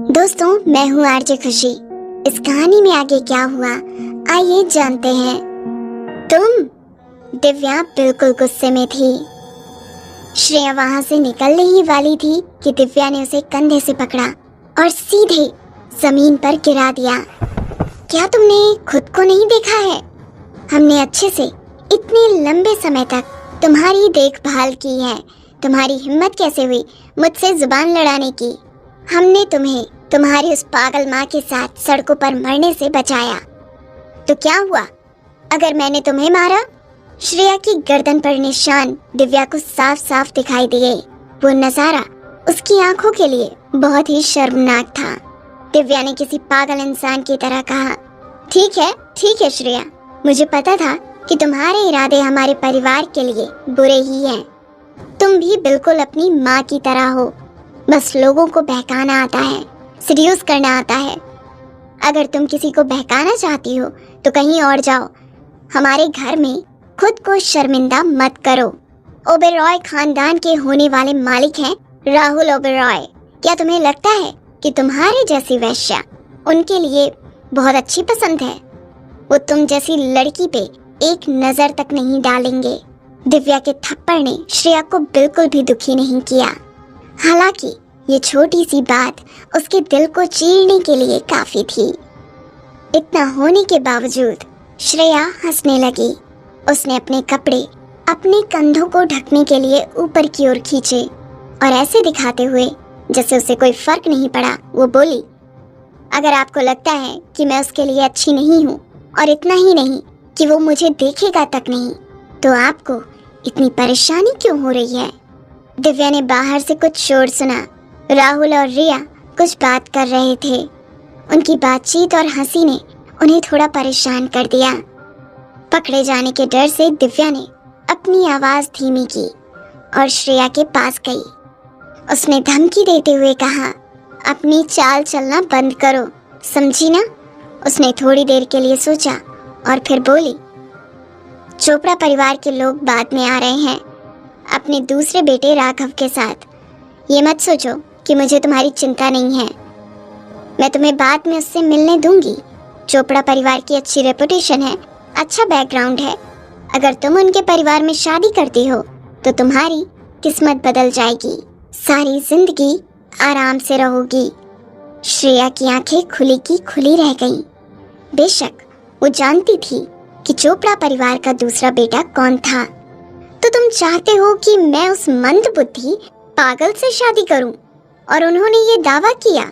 दोस्तों, मैं हूँ आरजे खुशी। इस कहानी में आगे क्या हुआ, आइए जानते हैं। दिव्या बिल्कुल गुस्से में थी। श्रेया वहां से निकलने ही वाली थी कि दिव्या ने उसे कंधे से पकड़ा और सीधे जमीन पर गिरा दिया। क्या तुमने खुद को नहीं देखा है? हमने अच्छे से इतने लंबे समय तक तुम्हारी देखभाल की है। तुम्हारी हिम्मत कैसे हुई मुझसे जुबान लड़ाने की? हमने तुम्हें तुम्हारी उस पागल माँ के साथ सड़कों पर मरने से बचाया। तो क्या हुआ अगर मैंने तुम्हें मारा? श्रेया की गर्दन पर निशान दिव्या को साफ साफ दिखाई दिए। वो नजारा उसकी आंखों के लिए बहुत ही शर्मनाक था। दिव्या ने किसी पागल इंसान की तरह कहा, ठीक है श्रेया, मुझे पता था कि तुम्हारे इरादे हमारे परिवार के लिए बुरे ही हैं। तुम भी बिल्कुल अपनी माँ की तरह हो, बस लोगों को बहकाना आता है, सीड्यूस करना आता है। अगर तुम किसी को बहकाना चाहती हो तो कहीं और जाओ, हमारे घर में खुद को शर्मिंदा मत करो। ओबेरॉय खानदान के होने वाले मालिक हैं राहुल ओबेरॉय। क्या तुम्हें लगता है कि तुम्हारे जैसी वेश्या उनके लिए बहुत अच्छी पसंद है? वो तुम जैसी लड़की पे एक नजर तक नहीं डालेंगे। दिव्या के थप्पड़ ने श्रेया को बिल्कुल भी दुखी नहीं किया। हालांकि ये छोटी सी बात उसके दिल को चीरने के लिए काफी थी। इतना होने के बावजूद श्रेया हंसने लगी। उसने अपने कपड़े अपने कंधों को ढकने के लिए ऊपर की ओर खींचे और ऐसे दिखाते हुए जैसे उसे कोई फर्क नहीं पड़ा, वो बोली, अगर आपको लगता है कि मैं उसके लिए अच्छी नहीं हूँ और इतना ही नहीं कि वो मुझे देखेगा तक नहीं, तो आपको इतनी परेशानी क्यों हो रही है? दिव्या ने बाहर से कुछ शोर सुना। राहुल और रिया कुछ बात कर रहे थे। उनकी बातचीत और हंसी ने उन्हें थोड़ा परेशान कर दिया। पकड़े जाने के डर से दिव्या ने अपनी आवाज धीमी की और श्रेया के पास गई। उसने धमकी देते हुए कहा, अपनी चाल चलना बंद करो, समझी ना? उसने थोड़ी देर के लिए सोचा और फिर बोली, चोपड़ा परिवार के लोग बाद में आ रहे हैं अपने दूसरे बेटे राघव के साथ। ये मत सोचो कि मुझे तुम्हारी चिंता नहीं है, मैं तुम्हें बाद में उससे मिलने दूंगी। चोपड़ा परिवार की अच्छी रेपुटेशन है, अच्छा बैकग्राउंड है। अगर तुम उनके परिवार में शादी करती हो तो तुम्हारी किस्मत बदल जाएगी, सारी जिंदगी आराम से रहोगी। श्रेया की आंखें खुली की खुली रह गईं। बेशक वो जानती थी कि चोपड़ा परिवार का दूसरा बेटा कौन था। तो तुम चाहते हो कि मैं उस मंदबुद्धि पागल से शादी करूं? और उन्होंने ये दावा किया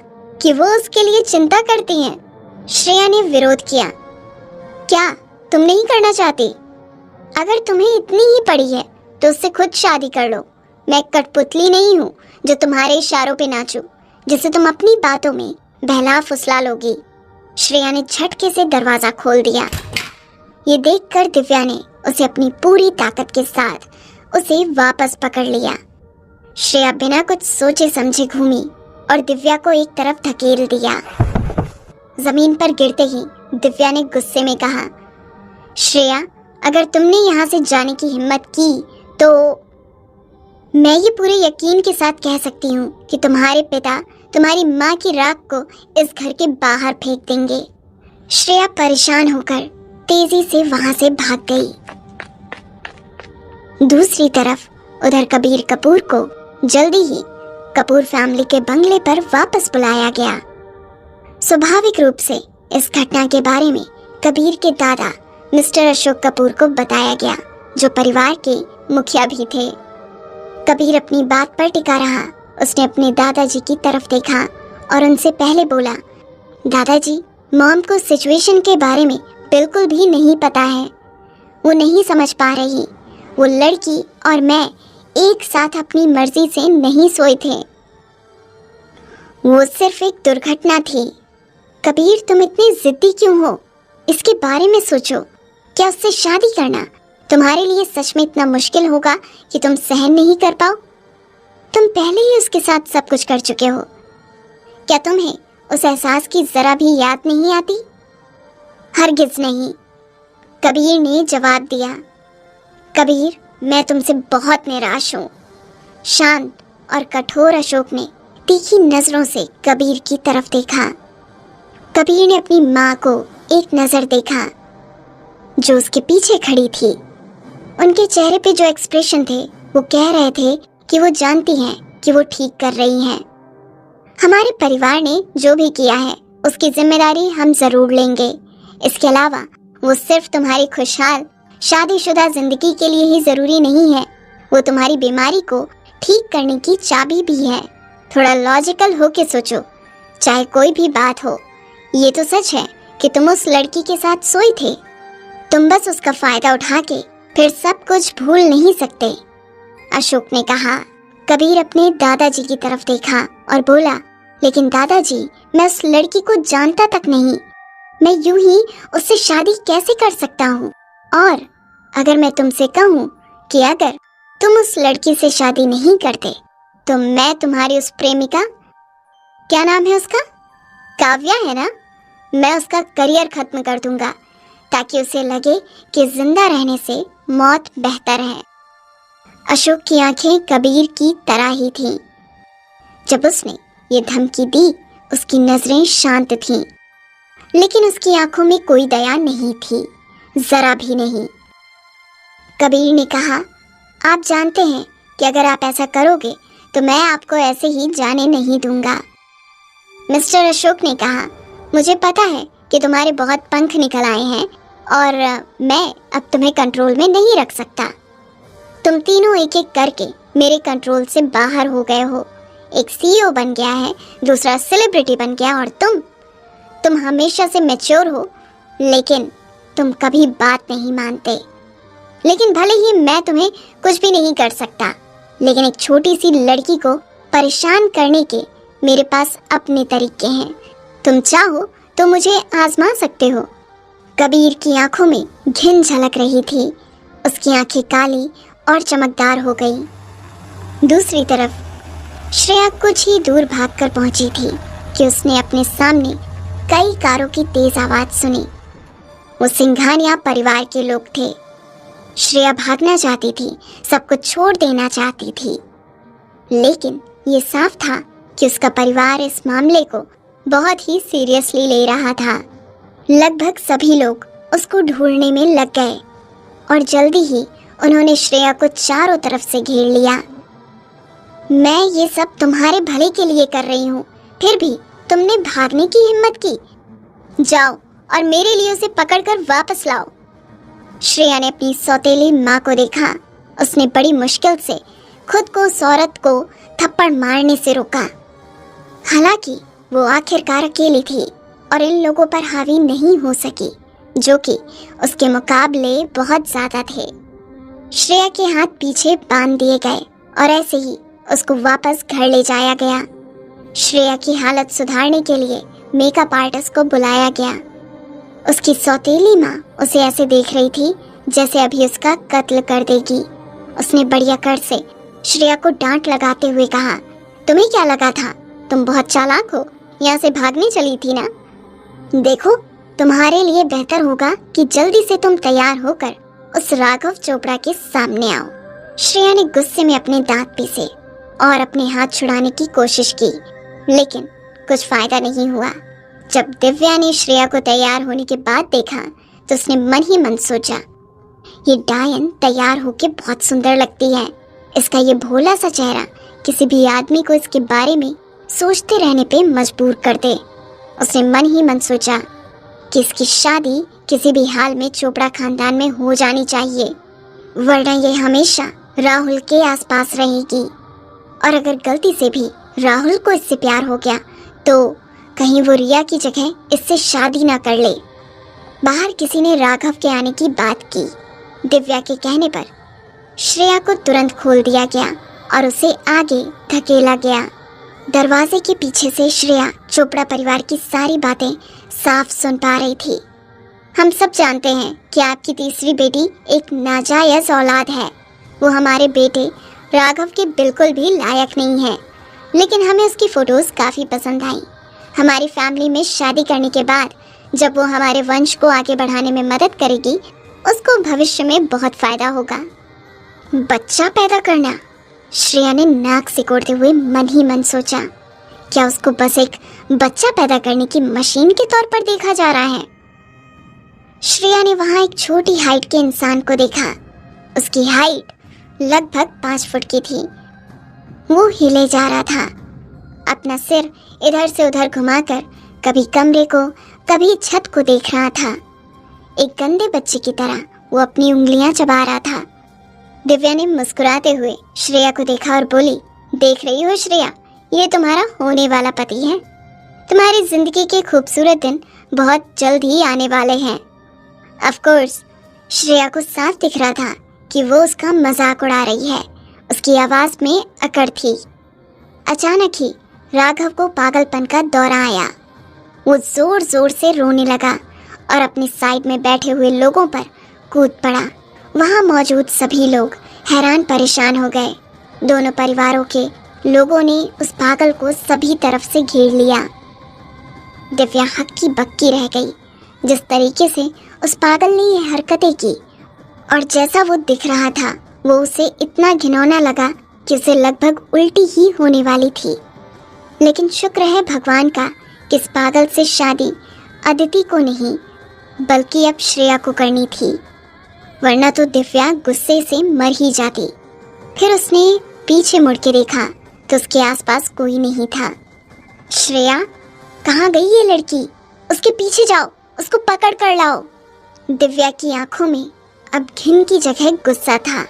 कि वो उसके लिए चिंता करती हैं। श्रेया ने विरोध किया, क्या तुम नहीं करना चाहती? अगर तुम्हें इतनी ही पड़ी है तो उससे खुद शादी कर लो। मैं कठपुतली नहीं हूँ जो तुम्हारे इशारों पे नाचूं, जिसे तुम अपनी बातों में बहला फुसला लोगी। श्रेया ने झटके से दरवाजा खोल दिया। ये देखकर दिव्या ने उसे अपनी पूरी ताकत के साथ उसे वापस पकड़ लिया। श्रेया बिना कुछ सोचे समझे घूमी और दिव्या को एक तरफ धकेल दिया। जमीन पर गिरते ही दिव्या ने गुस्से में कहा, श्रेया, अगर तुमने यहाँ से जाने की हिम्मत की तो मैं ये पूरे यकीन के साथ कह सकती हूँ कि तुम्हारे पिता तुम्हारी माँ की राख को इस घर के बाहर फेंक देंगे। श्रेया परेशान होकर तेजी से वहां से भाग गई। दूसरी तरफ उधर कबीर कपूर को जल्दी ही कपूर फैमिली के बंगले पर वापस बुलाया गया। स्वाभाविक रूप से इस घटना के बारे में कबीर के दादा मिस्टर अशोक कपूर को बताया गया, जो परिवार के मुखिया भी थे। कबीर अपनी बात पर टिका रहा। उसने अपने दादाजी की तरफ देखा और उनसे पहले बोला, दादाजी, मॉम को सिचुएशन के बारे में बिल्कुल भी नहीं पता है। वो नहीं समझ पा रही। वो लड़की और मैं एक साथ अपनी मर्जी से नहीं सोए थे। वो सिर्फ एक दुर्घटना थी। कबीर, तुम इतनी जिद्दी क्यों हो? इसके बारे में सोचो। क्या उससे शादी करना तुम्हारे लिए सच में इतना मुश्किल होगा कि तुम सहन नहीं कर पाओ? तुम पहले ही उसके साथ सब कुछ कर चुके हो। क्या तुम्हें उस एहसास की जरा भी याद नहीं आती? हरगिज नहीं, कबीर ने जवाब दिया। कबीर, मैं तुमसे बहुत निराश हूँ। शांत और कठोर अशोक ने तीखी नजरों से कबीर की तरफ देखा। कबीर ने अपनी माँ को एक नजर देखा जो उसके पीछे खड़ी थी। उनके चेहरे पे जो एक्सप्रेशन थे वो कह रहे थे कि वो जानती हैं कि वो ठीक कर रही हैं। हमारे परिवार ने जो भी किया है उसकी जिम्मेदारी हम जरूर लेंगे। इसके अलावा वो सिर्फ तुम्हारी खुशहाल शादीशुदा जिंदगी के लिए ही जरूरी नहीं है, वो तुम्हारी बीमारी को ठीक करने की चाबी भी है। थोड़ा लॉजिकल होके सोचो, चाहे कोई भी बात हो। ये तो सच है कि तुम उस लड़की के साथ सोए थे, तुम बस उसका फायदा उठा के फिर सब कुछ भूल नहीं सकते। अशोक ने कहा। कबीर अपने दादाजी की तरफ देखा और बोला, लेकिन दादाजी, मैं उस लड़की को जानता तक नहीं, मैं यूं ही उससे शादी कैसे कर सकता हूँ? और अगर मैं तुमसे कहूँ कि अगर तुम उस लड़की से शादी नहीं करते तो मैं तुम्हारी उस प्रेमिका, क्या नाम है उसका, काव्या है ना, मैं उसका करियर खत्म कर दूंगा ताकि उसे लगे कि जिंदा रहने से मौत बेहतर है। अशोक की आंखें कबीर की तरह ही थीं। जब उसने ये धमकी दी उसकी नजरें शांत थीं, लेकिन उसकी आंखों में कोई दया नहीं थी, जरा भी नहीं। कबीर ने कहा, आप जानते हैं कि अगर आप ऐसा करोगे तो मैं आपको ऐसे ही जाने नहीं दूंगा। मिस्टर अशोक ने कहा, मुझे पता है कि तुम्हारे बहुत पंख निकल आए हैं और मैं अब तुम्हें कंट्रोल में नहीं रख सकता। तुम तीनों एक एक करके मेरे कंट्रोल से बाहर हो गए हो। एक सीईओ बन गया है, दूसरा सेलिब्रिटी बन गया, और तुम हमेशा से मैच्योर हो, लेकिन तुम कभी बात नहीं मानते। लेकिन भले ही मैं तुम्हें कुछ भी नहीं कर सकता, लेकिन एक छोटी सी लड़की को परेशान करने के मेरे पास अपने तरीके हैं। तुम चाहो तो मुझे आजमा सकते हो। कबीर की आंखों में घिन झलक रही थी। उसकी आंखें काली और चमकदार हो गई। दूसरी तरफ श्रेया कुछ ही दूर भागकर पहुंची थी कि उसने अपने सामने कई कारों की तेज आवाज सुनी। वो सिंघानिया परिवार के लोग थे। श्रेया भागना चाहती थी, सब कुछ छोड़ देना चाहती थी, लेकिन ये साफ था कि उसका परिवार इस मामले को बहुत ही सीरियसली ले रहा था। लगभग सभी लोग उसको ढूंढने में लग गए और जल्दी ही उन्होंने श्रेया को चारों तरफ से घेर लिया। मैं ये सब तुम्हारे भले के लिए कर रही हूँ, फिर भी तुमने भागने की हिम्मत की। जाओ और मेरे लिए उसे पकड़कर वापस लाओ। श्रेया ने अपनी सौतेली माँ को देखा। उसने बड़ी मुश्किल से खुद को उस औरत को थप्पड़ मारने से रोका। हालांकि वो आखिरकार अकेली थी और इन लोगों पर हावी नहीं हो सकी, जो कि उसके मुकाबले बहुत ज्यादा थे। श्रेया के हाथ पीछे बांध दिए गए और ऐसे ही उसको वापस घर ले जाया गया। श्रेया की हालत सुधारने के लिए मेकअप आर्टिस्ट को बुलाया गया। उसकी सौतेली माँ उसे ऐसे देख रही थी जैसे अभी उसका कत्ल कर देगी। उसने बढ़िया कर से श्रेया को डांट लगाते हुए कहा, तुम्हें क्या लगा था, तुम बहुत चालाक हो, यहाँ से भागने चली थी ना। देखो, तुम्हारे लिए बेहतर होगा कि जल्दी से तुम तैयार होकर उस राघव चोपड़ा के सामने आओ। श्रेया ने गुस्से में अपने दांत पीसे और अपने हाथ छुड़ाने की कोशिश की, लेकिन कुछ फायदा नहीं हुआ। जब दिव्या ने श्रेया को तैयार होने के बाद देखा तो उसने मन ही मन सोचा, ये डायन तैयार होके बहुत सुंदर लगती है। इसका ये भोला सा चेहरा किसी भी आदमी को इसके बारे में सोचते रहने पे मजबूर कर दे। उसने मन ही मन सोचा कि इसकी शादी किसी भी हाल में चोपड़ा खानदान में हो जानी चाहिए, वरना ये हमेशा राहुल के आसपास रहेगी। और अगर गलती से भी राहुल को इससे प्यार हो गया तो कहीं वो रिया की जगह इससे शादी ना कर ले। बाहर किसी ने राघव के आने की बात की। दिव्या के कहने पर श्रेया को तुरंत खोल दिया गया और उसे आगे धकेला गया। दरवाजे के पीछे से श्रेया चोपड़ा परिवार की सारी बातें साफ सुन पा रही थी। हम सब जानते हैं कि आपकी तीसरी बेटी एक नाजायज औलाद है। वो हमारे बेटे राघव के बिल्कुल भी लायक नहीं है, लेकिन हमें उसकी फोटोज काफ़ी पसंद आई। हमारी फैमिली में शादी करने के बाद जब वो हमारे वंश को आगे बढ़ाने में मदद करेगी, उसको भविष्य में बहुत फायदा होगा। बच्चा पैदा करना, श्रेया ने नाक सिकोड़ते हुए मन ही मन सोचा। क्या उसको बस एक बच्चा पैदा करने की मशीन के तौर पर देखा जा रहा है? श्रेया ने वहां एक छोटी हाइट के इंसान को देखा। उसकी हाइट लगभग 5 फुट की थी। वो हिले जा रहा था, अपना सिर इधर से उधर घुमाकर कभी कमरे को कभी छत को देख रहा था। एक गंदे बच्चे की तरह वो अपनी उंगलियां चबा रहा था। दिव्या ने मुस्कुराते हुए श्रेया को देखा और बोली, देख रही हो श्रेया, ये तुम्हारा होने वाला पति है। तुम्हारी जिंदगी के खूबसूरत दिन बहुत जल्द ही आने वाले हैं। ऑफ कोर्स श्रेया को साफ दिख रहा था कि वो उसका मजाक उड़ा रही है। उसकी आवाज में अकड़ थी। अचानक ही राघव को पागलपन का दौरा आया। वो जोर जोर से रोने लगा और अपनी साइड में बैठे हुए लोगों पर कूद पड़ा। वहां मौजूद सभी लोग हैरान परेशान हो गए। दोनों परिवारों के लोगों ने उस पागल को सभी तरफ से घेर लिया। दिव्या हक्की बक्की रह गई। जिस तरीके से उस पागल ने ये हरकतें की और जैसा वो दिख रहा था, वो उसे इतना घिनौना लगा कि उसे लगभग उल्टी ही होने वाली थी। लेकिन शुक्र है भगवान का कि इस पागल से शादी अदिति को नहीं बल्कि अब श्रेया को करनी थी, वरना तो दिव्या गुस्से से मर ही जाती। फिर उसने पीछे मुड़ के देखा तो उसके आसपास कोई नहीं था। श्रेया, कहाँ गई ये लड़की? उसके पीछे जाओ, उसको पकड़ कर लाओ। दिव्या की आंखों में अब घिन की जगह गुस्सा था।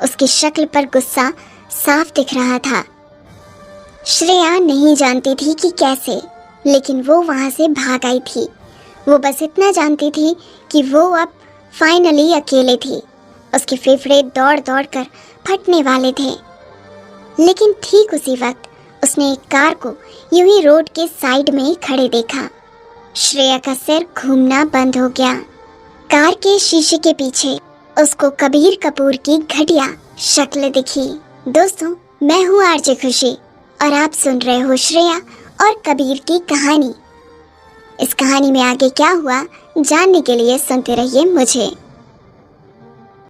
उसकी शक्ल पर गुस्सा साफ दिख रहा था। श्रेया नहीं जानती थी कि कैसे, लेकिन वो वहां से भाग आई थी। वो बस इतना जानती थी कि वो अब फाइनली अकेले थी। उसके फेफड़े दौड़ दौड़ कर फटने वाले थे। लेकिन ठीक उसी वक्त उसने एक कार को यूं ही रोड के साइड में खड़े देखा। श्रेया का सिर घूमना बंद हो गया। कार के शीशे के पीछे उसको कबीर कपूर की घटिया शक्ल दिखी। दोस्तों, मैं हूँ आरजे खुशी और आप सुन रहे हो श्रेया और कबीर की कहानी। इस कहानी में आगे क्या हुआ जानने के लिए सुनते रहिए मुझे।